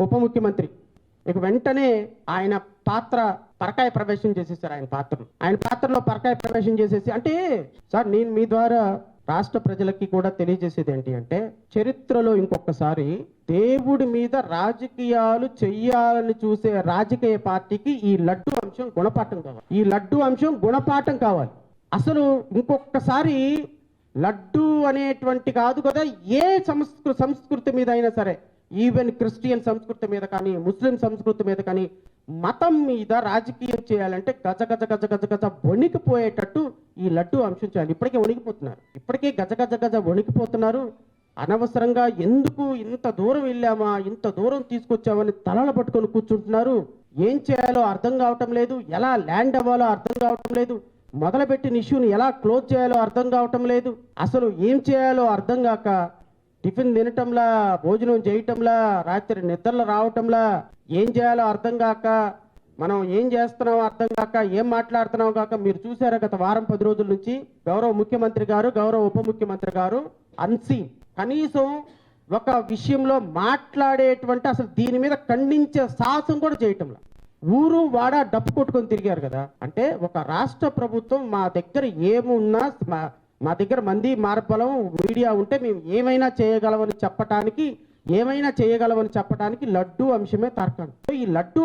ఉప ముఖ్యమంత్రి ఇక వెంటనే ఆయన పాత్ర పరకాయ ప్రవేశం చేసేసారు. ఆయన పాత్రలో పరకాయ ప్రవేశం చేసేసి, అంటే సార్ నేను మీ ద్వారా రాష్ట్ర ప్రజలకి కూడా తెలియజేసేది ఏంటి అంటే, చరిత్రలో ఇంకొకసారి దేవుడి మీద రాజకీయాలు చెయ్యాలని చూసే రాజకీయ పార్టీకి ఈ లడ్డు అంశం గుణపాఠం కావాలి. అసలు ఇంకొకసారి లడ్డు అనేటువంటి కాదు కదా, ఏ సంస్కృతి మీద అయినా సరే, ఈవెన్ క్రిస్టియన్ సంస్కృతి మీద కానీ, ముస్లిం సంస్కృతి మీద కానీ, మతం మీద రాజకీయం చేయాలంటే గజ గజ గజ గజ గజ వణికిపోయేటట్టు ఈ లడ్డు అంశం చేయాలి. ఇప్పటికే గజ గజ గజ వణికిపోతున్నారు. అనవసరంగా ఎందుకు ఇంత దూరం వెళ్ళామా, ఇంత దూరం తీసుకొచ్చామని తలలు పట్టుకొని కూర్చుంటున్నారు. ఏం చేయాలో అర్థం కావటం లేదు, ఎలా ల్యాండ్ అవ్వాలో అర్థం కావటం లేదు, మొదలుపెట్టిన ఇష్యూని ఎలా క్లోజ్ చేయాలో అర్థం కావటం లేదు. అసలు ఏం చేయాలో అర్థం కాక టిఫిన్ తినటంలా, భోజనం చేయటంలా, రాత్రి నిద్రలు రావటంలా, ఏం చేయాలో అర్థం కాక, మనం ఏం చేస్తున్నామో అర్థం కాక, ఏం మాట్లాడుతున్నామో కాక, మీరు చూసారా గత వారం 10 రోజుల నుంచి గౌరవ ముఖ్యమంత్రి గారు, గౌరవ ఉప ముఖ్యమంత్రి గారు అన్సీన్ కనీసం ఒక విషయంలో మాట్లాడేటువంటి, అసలు దీని మీద ఖండించే సాహసం కూడా చేయటంలా, ఊరు వాడ డప్పు కొట్టుకొని తిరిగారు కదా. అంటే ఒక రాష్ట్ర ప్రభుత్వం మా దగ్గర ఏమున్నా, మా దగ్గర మంది మార్బలం మీడియా ఉంటే మేము ఏమైనా చేయగలమని చెప్పడానికి లడ్డు అంశమే తార్కాణం. ఈ లడ్డు